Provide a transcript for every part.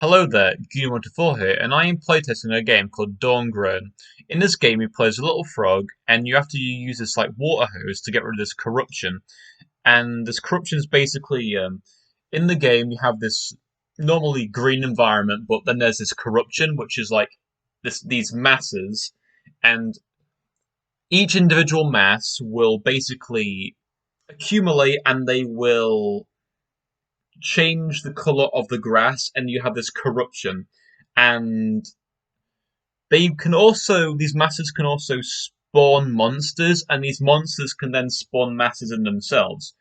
Hello there, Goony here, and I am playtesting a game called Dawngrown. In this game, you play as a little frog, and you have to use this like water hose to get rid of this corruption. And this corruption is basically in the game you have this normally green environment, but then there's this corruption, which is like these masses, and each individual mass will basically accumulate, and they will change the color of the grass, and you have this corruption. And these masses can also spawn monsters, and these monsters can then spawn masses in themselves.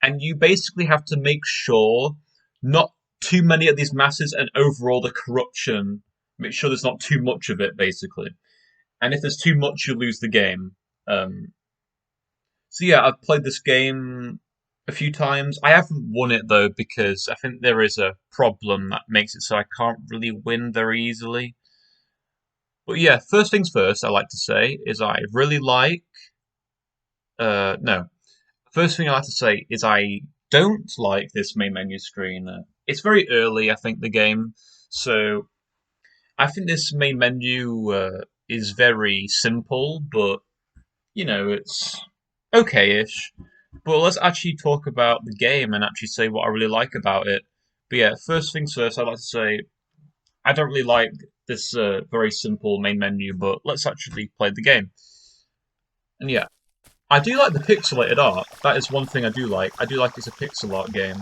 And you basically have to make sure not too many of these masses, and overall the corruption, make sure there's not too much of it, basically. And if there's too much, you lose the game. Um, so yeah, I've played this game a few times. I haven't won it though because I think there is a problem that makes it so I can't really win very easily. But yeah, first things first, I like to say is I really like. No. First thing I like to say is I don't like this main menu screen. It's very early, I think, the game, so I think this main menu is very simple, but it's okay-ish. But let's actually talk about the game and actually say what I really like about it. But yeah, first things first, I'd like to say I don't really like this very simple main menu, but let's actually play the game. And yeah, I do like the pixelated art. That is one thing I do like. I do like it's a pixel art game.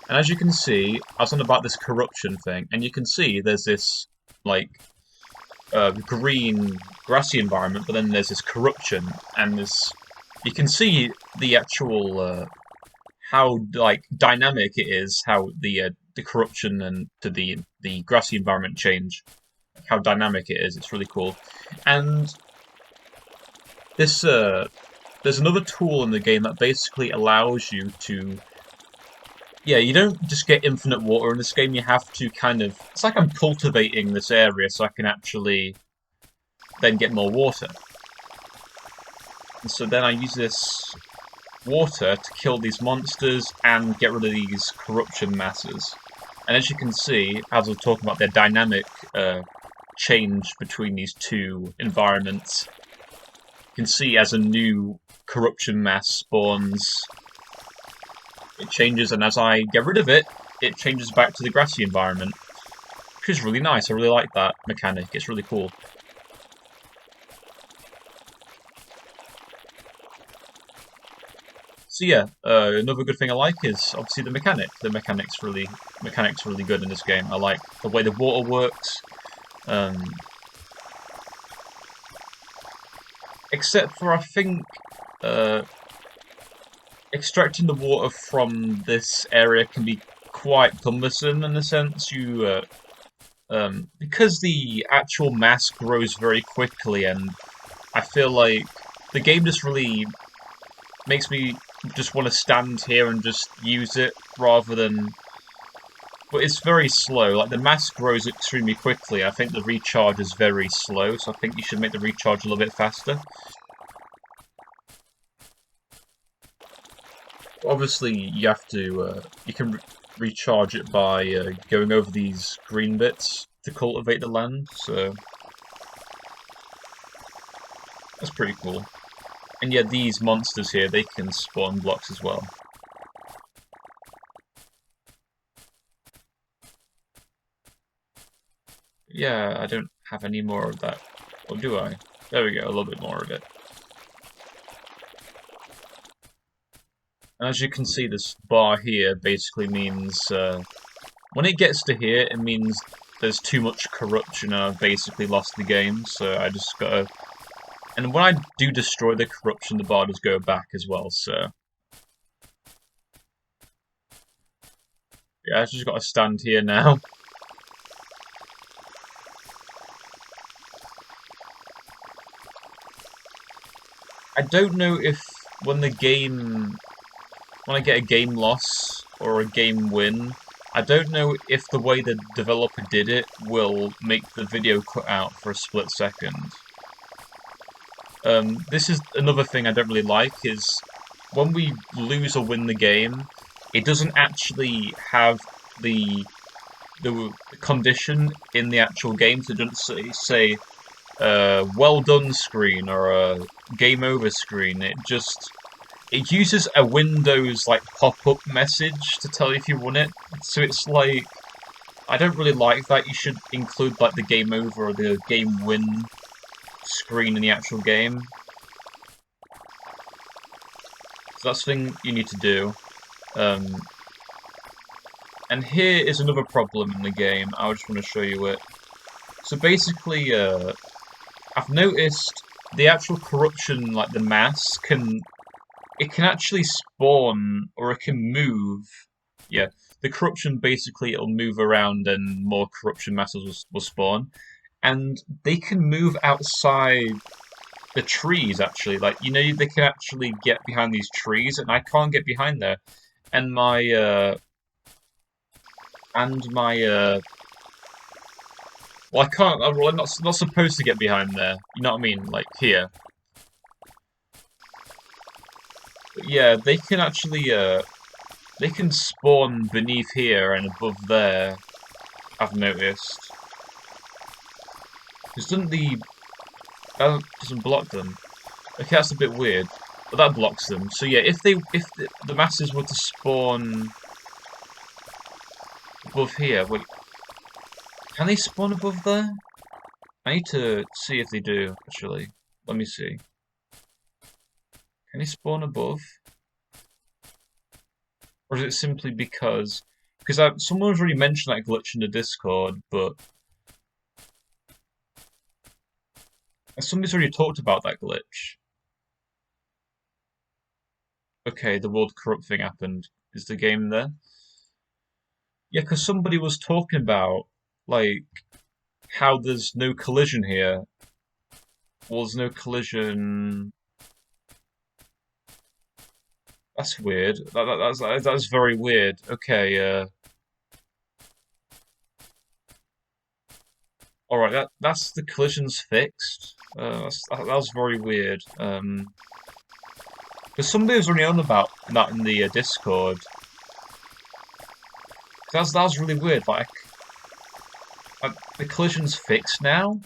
And as you can see, I was on about this corruption thing, and you can see there's this, like, green, grassy environment, but then there's this corruption, and this... You can see the actual, how, like, dynamic it is, how the corruption and to the grassy environment change. How dynamic it is, it's really cool. And this, there's another tool in the game that basically allows you to... Yeah, you don't just get infinite water in this game, you have to kind of... It's like I'm cultivating this area so I can actually then get more water. And so then I use this water to kill these monsters and get rid of these corruption masses. And as you can see, as I was talking about their dynamic change between these two environments, you can see as a new corruption mass spawns, it changes, and as I get rid of it, it changes back to the grassy environment, which is really nice. I really like that mechanic. It's really cool. So yeah, another good thing I like is obviously the mechanic. The mechanic's really good in this game. I like the way the water works. Except for I think extracting the water from this area can be quite cumbersome in a sense. Because the actual mass grows very quickly, and I feel like the game just really makes me just want to stand here and just use it rather than... But it's very slow. Like, the mass grows extremely quickly. I think the recharge is very slow, so I think you should make the recharge a little bit faster. Obviously, you have to... you can recharge it by going over these green bits to cultivate the land, so... That's pretty cool. And yeah, these monsters here, they can spawn blocks as well. Yeah, I don't have any more of that. Or do I? There we go, a little bit more of it. And as you can see, this bar here basically means... when it gets to here, it means there's too much corruption and I've basically lost the game, so I just gotta... And when I do destroy the corruption, the bar does go back as well, so... Yeah, I just gotta stand here now. I don't know if when I get a game loss or a game win, I don't know if the way the developer did it will make the video cut out for a split second. This is another thing I don't really like, is when we lose or win the game, it doesn't actually have the the condition in the actual game, so it doesn't say well done screen or a game over screen. It uses a Windows like pop-up message to tell you if you won it. So it's like, I don't really like that. You should include like the game over or the game win screen in the actual game. So that's the thing you need to do. And here is another problem in the game. I just want to show you it. So basically, I've noticed the actual corruption, like the mass, it can actually spawn, or it can move. Yeah, the corruption basically it'll move around and more corruption masses will spawn. And they can move outside the trees, actually. Like, you know, they can actually get behind these trees, and I can't get behind there. And well, I can't, well, I'm not supposed to get behind there. You know what I mean? Like, here. But yeah, they can actually, they can spawn beneath here and above there, I've noticed. Because that doesn't block them. Okay, that's a bit weird. But that blocks them. So yeah, if the masses were to spawn above here, wait. Can they spawn above there? I need to see if they do, actually. Let me see. Can they spawn above? Or is it simply because... Because someone's already mentioned that glitch in the Discord, but... Somebody's already talked about that glitch. Okay, the world corrupt thing happened. Is the game there? Yeah, because somebody was talking about, like, how there's no collision here. Well, there's no collision... That's weird. That's very weird. Okay, alright, that's the collision's fixed. That was very weird. Because somebody was already on about that in the Discord. That was really weird. Like, the collision's fixed now.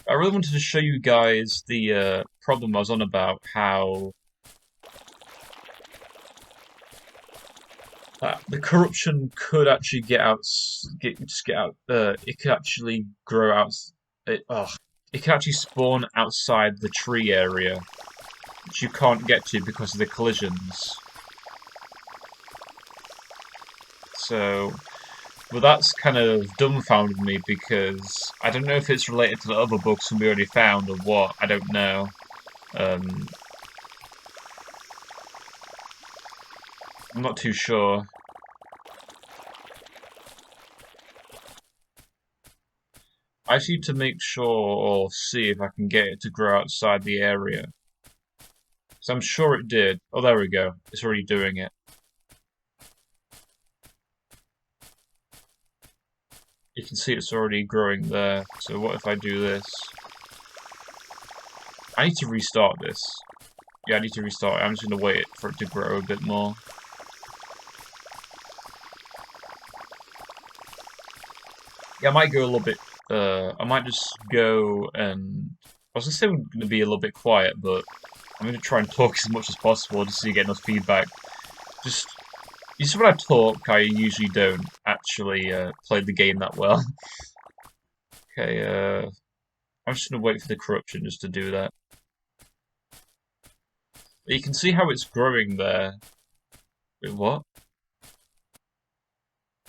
I really wanted to show you guys the problem I was on about, how the corruption could actually get out. It could actually grow out. It can actually spawn outside the tree area, which you can't get to because of the collisions. So, well, that's kind of dumbfounded me because I don't know if it's related to the other bugs we already found or what. I don't know. I'm not too sure. I just need to make sure or see if I can get it to grow outside the area. So I'm sure it did. Oh, there we go. It's already doing it. You can see it's already growing there. So what if I do this? I need to restart this. Yeah, I need to restart it. I'm just going to wait for it to grow a bit more. Yeah, I might go a little bit... I might just go and... I was going to say we're going to be a little bit quiet, but I'm going to try and talk as much as possible just so you get enough feedback. Just... Usually when I talk, I usually don't actually play the game that well. Okay, I'm just going to wait for the corruption just to do that. You can see how it's growing there. Wait, what?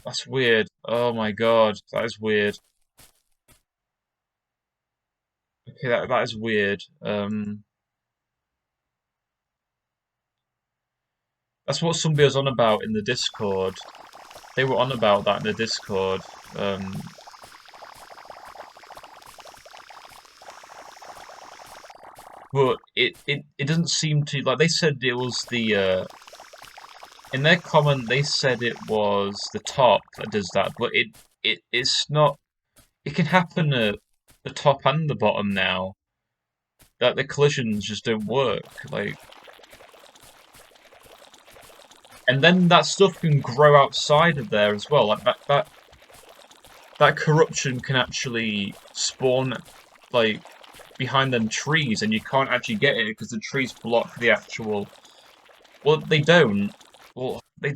That's weird. Oh my god, that is weird. Okay, that is weird. That's what somebody was on about in the Discord. They were on about that in the Discord. But it doesn't seem to, like, they said it was the in their comment they said it was the top that does that, but it's not. It can happen at the top and the bottom now. That the collisions just don't work. Like, And then that stuff can grow outside of there as well. Like that corruption can actually spawn like behind them trees, and you can't actually get it because the trees block the actual. Well, they don't. Well, they.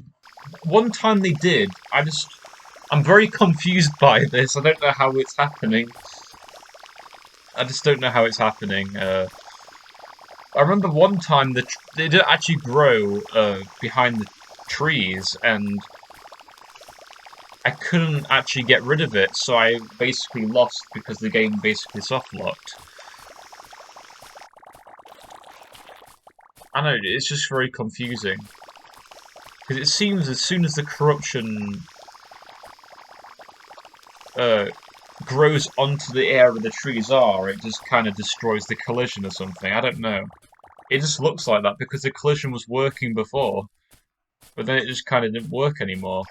One time they did. I'm very confused by this. I don't know how it's happening. I just don't know how it's happening. I remember one time they didn't actually grow behind the trees, and I couldn't actually get rid of it, so I basically lost because the game basically soft-locked. I know, it's just very confusing. Because it seems as soon as the corruption grows onto the area the trees are, it just kind of destroys the collision or something. I don't know. It just looks like that because the collision was working before, but then it just kind of didn't work anymore.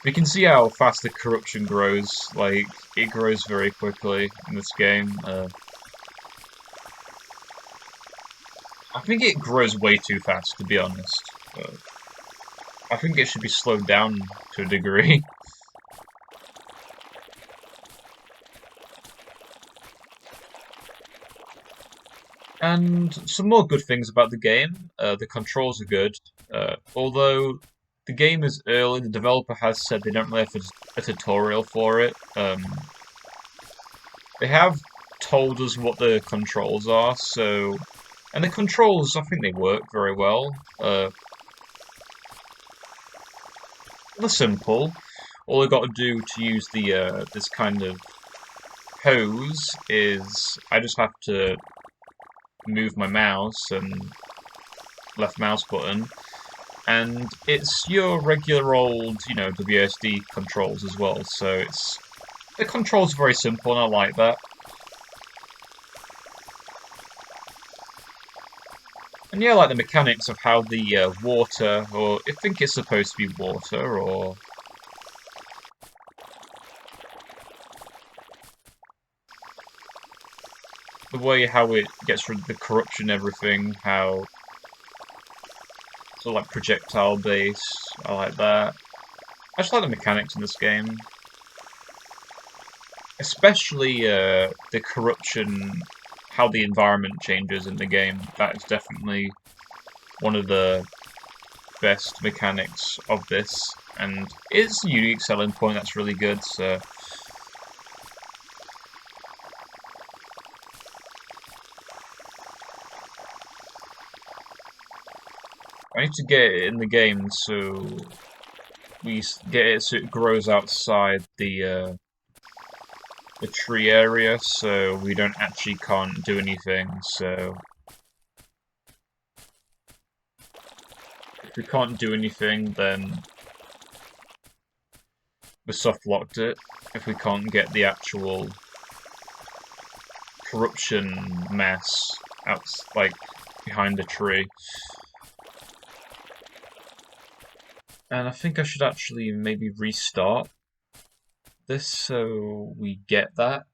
We can see how fast the corruption grows. Like, it grows very quickly in this game. I think it grows way too fast, to be honest. I think it should be slowed down to a degree. And some more good things about the game. The controls are good. Although the game is early, the developer has said they don't really have a tutorial for it. They have told us what the controls are, so... And the controls, I think they work very well. They're simple. All I got to do to use the this kind of hose is I just have to move my mouse and left mouse button, and it's your regular old, you know, WSD controls as well. So the controls are very simple, and I like that. And yeah, I like the mechanics of how the water, or I think it's supposed to be water, or the way how it gets rid of the corruption and everything, how sort of like projectile based. I like that. I just like the mechanics in this game. Especially the corruption, how the environment changes in the game. That is definitely one of the best mechanics of this. And it's a unique selling point that's really good, so... I need to get it in the game so we get it so it grows outside the tree area, so we don't actually can't do anything. So if we can't do anything, then we soft locked it. If we can't get the actual corruption mess out, like behind the tree. And I think I should actually maybe restart this so we get that.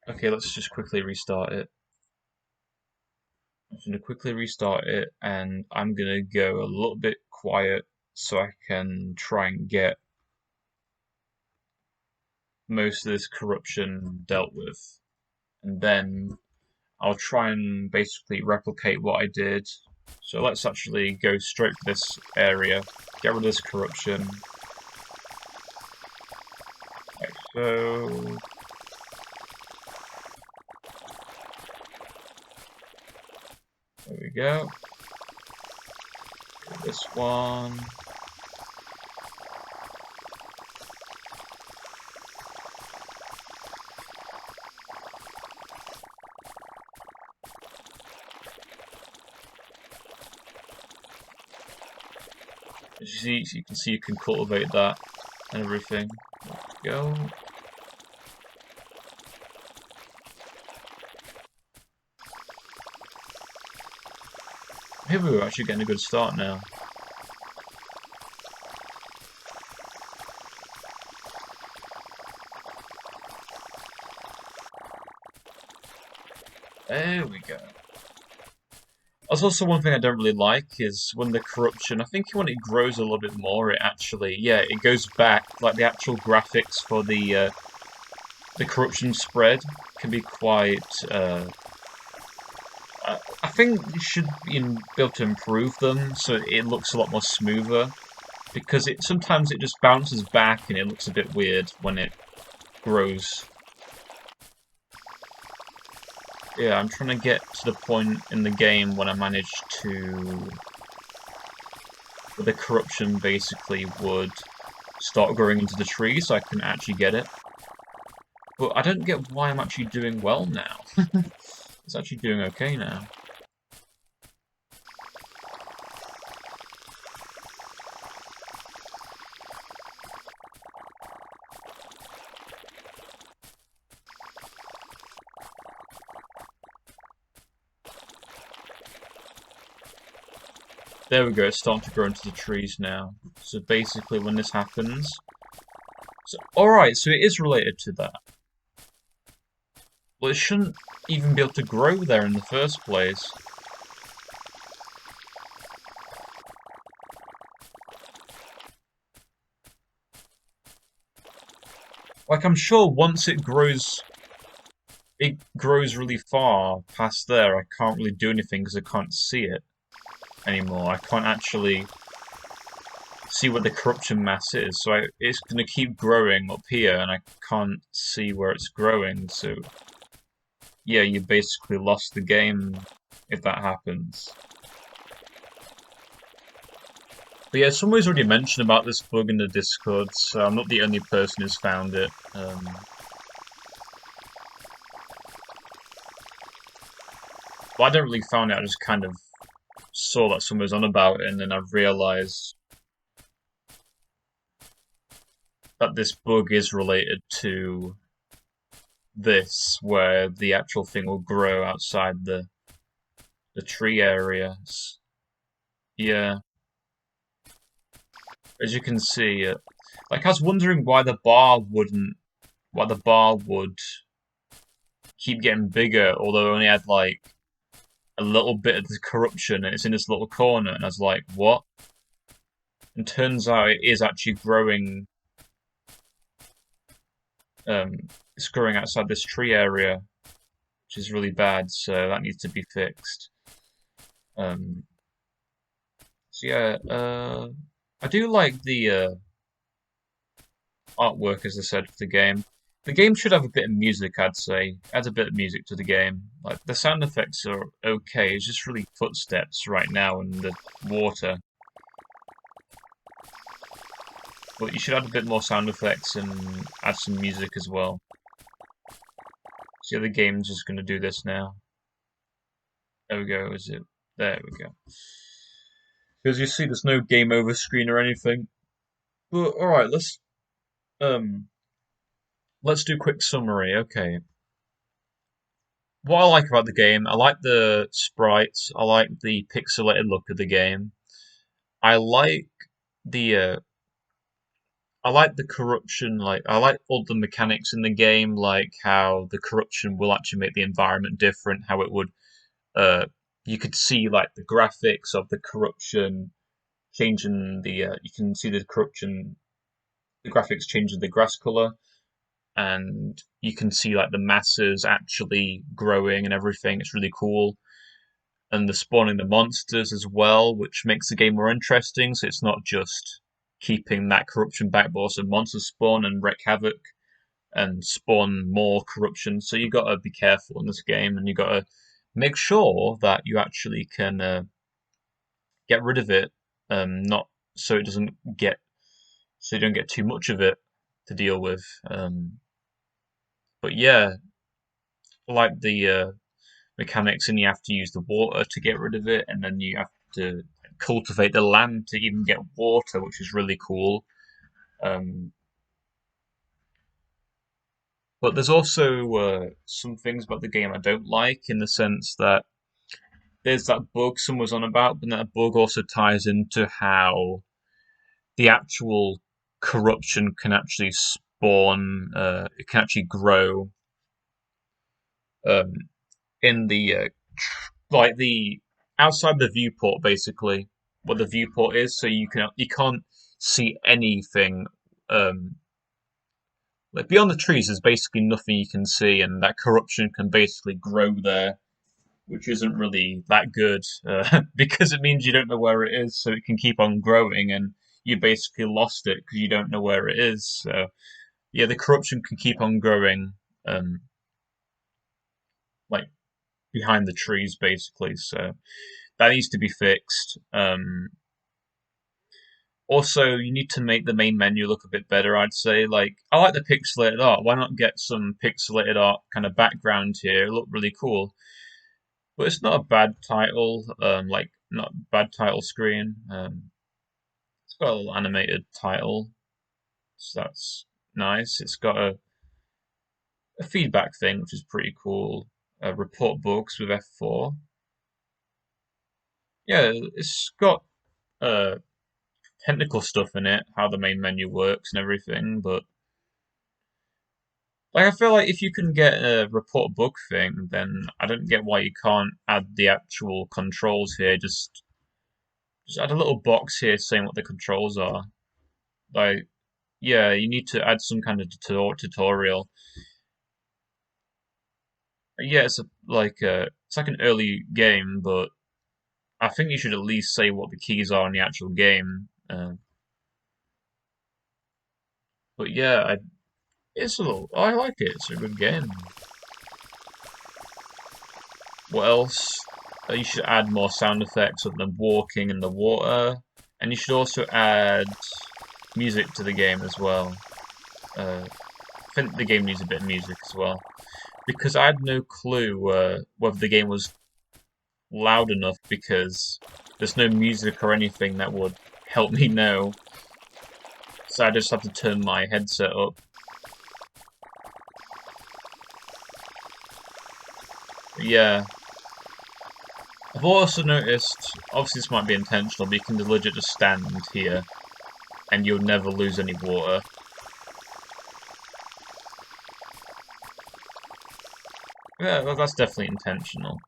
Okay, let's just quickly restart it. I'm going to quickly restart it, and I'm going to go a little bit quiet so I can try and get most of this corruption dealt with. And then I'll try and basically replicate what I did. So let's actually go straight to this area, get rid of this corruption. Like so. There we go. This one. As you can see, you can cultivate that and everything. There we go. Here we are actually getting a good start now. There we go. That's also one thing I don't really like is when the corruption, I think when it grows a little bit more, it actually, yeah, it goes back, like the actual graphics for the corruption spread can be quite, I think you should be able to improve them so it looks a lot more smoother, because sometimes it just bounces back and it looks a bit weird when it grows. Yeah, I'm trying to get to the point in the game when I manage to... where the corruption basically would start growing into the tree so I can actually get it. But I don't get why I'm actually doing well now. It's actually doing okay now. There we go, it's starting to grow into the trees now. So basically when this happens... So, alright, so it is related to that. Well, it shouldn't even be able to grow there in the first place. Like, I'm sure once it grows really far past there, I can't really do anything because I can't see it anymore. I can't actually see where the corruption mass is, so it's going to keep growing up here, and I can't see where it's growing, so yeah, you basically lost the game if that happens. But yeah, someone's already mentioned about this bug in the Discord, so I'm not the only person who's found it. But I didn't really find it, I just kind of saw that someone was on about it, and then I realised that this bug is related to this, where the actual thing will grow outside the tree areas. Yeah, as you can see, like I was wondering why the bar would keep getting bigger, although it only had like a little bit of the corruption, and it's in this little corner, and I was like, what? And turns out it is actually growing. It's growing outside this tree area, which is really bad, so that needs to be fixed. So yeah, I do like the artwork, as I said, for the game. The game should have a bit of music, I'd say. Adds a bit of music to the game. Like, the sound effects are okay, it's just really footsteps right now in the water. But you should add a bit more sound effects and add some music as well. So yeah, the game's just going to do this now. There we go, is it? There we go. Because you see, there's no game over screen or anything. But alright, let's do a quick summary. Okay. What I like about the game, I like the sprites, I like the pixelated look of the game. I like the corruption, like I like all the mechanics in the game, like how the corruption will actually make the environment different, how it would you could see like the graphics of the corruption changing you can see the graphics changing the grass color, and you can see like the masses actually growing and everything. It's really cool. And the spawning the monsters as well, which makes the game more interesting. So it's not just keeping that corruption back, but also monsters spawn and wreak havoc and spawn more corruption. So you got to be careful in this game, and you got to make sure that you actually can get rid of it, not so it doesn't get so you don't get too much of it to deal with. But yeah, like the mechanics, and you have to use the water to get rid of it, and then you have to cultivate the land to even get water, which is really cool. Um, but there's also some things about the game I don't like, in the sense that there's that bug someone was on about, but that bug also ties into how the actual corruption can actually spawn, it can actually grow um, in the like the outside the viewport, basically, what the viewport is, so you can't see anything. Like beyond the trees, there's basically nothing you can see, and that corruption can basically grow there, which isn't really that good because it means you don't know where it is, so it can keep on growing, and you basically lost it because you don't know where it is. So yeah, the corruption can keep on growing, um, like behind the trees, basically. So that needs to be fixed. Also, you need to make the main menu look a bit better, I'd say. Like, I like the pixelated art. Why not get some pixelated art kind of background here? It look really cool. But it's not a bad title, like, not a bad title screen. It's got a little animated title, so that's nice. It's got a feedback thing, which is pretty cool. Report bugs with F4. Yeah, it's got uh, technical stuff in it, how the main menu works and everything, but like I feel like if you can get a report bug thing, then I don't get why you can't add the actual controls here. Just add a little box here saying what the controls are. Like, yeah, you need to add some kind of tutorial. Yeah, it's like an early game, but I think you should at least say what the keys are in the actual game. But yeah, I like it. It's a good game. What else? You should add more sound effects of them walking in the water, and you should also add music to the game as well. I think the game needs a bit of music as well, because I had no clue whether the game was loud enough, because there's no music or anything that would help me know. So I just have to turn my headset up. But yeah. I've also noticed, obviously this might be intentional, but you can legit just stand here and you'll never lose any water. Yeah, well, that's definitely intentional.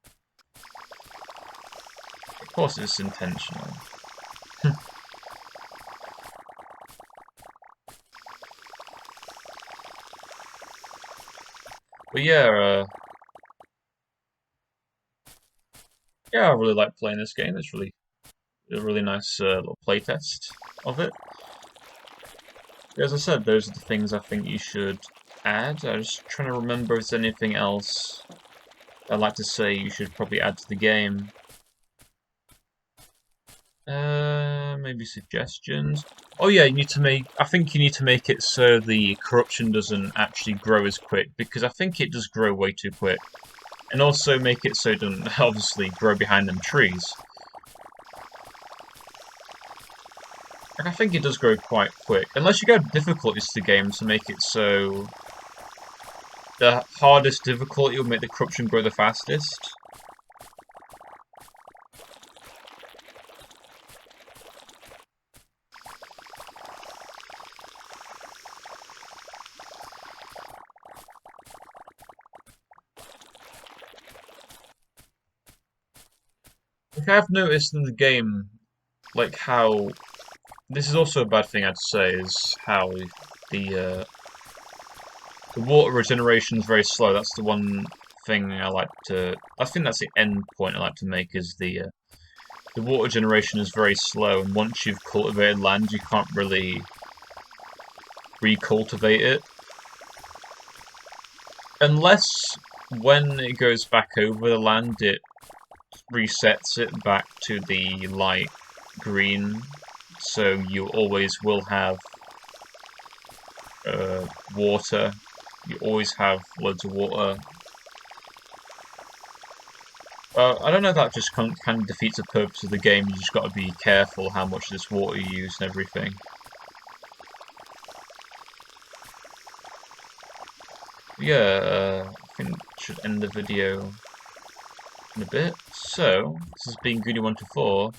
Of course it's intentional. But yeah, I really like playing this game. It's really a really nice little playtest of it. As I said, those are the things I think you should add. I was trying to remember if there's anything else I'd like to say you should probably add to the game. Maybe suggestions. Oh yeah, I think you need to make it so the corruption doesn't actually grow as quick, because I think it does grow way too quick. And also make it so it doesn't obviously grow behind them trees. Like, I think it does grow quite quick. Unless you go difficulties to the game to make it so the hardest difficulty will make the corruption grow the fastest. Like, I've noticed in the game, like how this is also a bad thing I'd say, is how the the water regeneration is very slow. That's the one thing I like to. I think that's the end point I like to make, is the water generation is very slow, and once you've cultivated land, you can't really recultivate it. Unless when it goes back over the land, it resets it back to the light green, so you always will have water. You always have loads of water. I don't know if that just kind of defeats the purpose of the game. You just got to be careful how much of this water you use and everything. Yeah, I think I should end the video in a bit. So, this has been Goony124,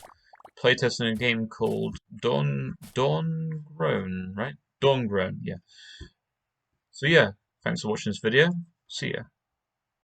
playtesting a game called Dawngrown, right? Dawngrown, yeah. So yeah, thanks for watching this video. See ya.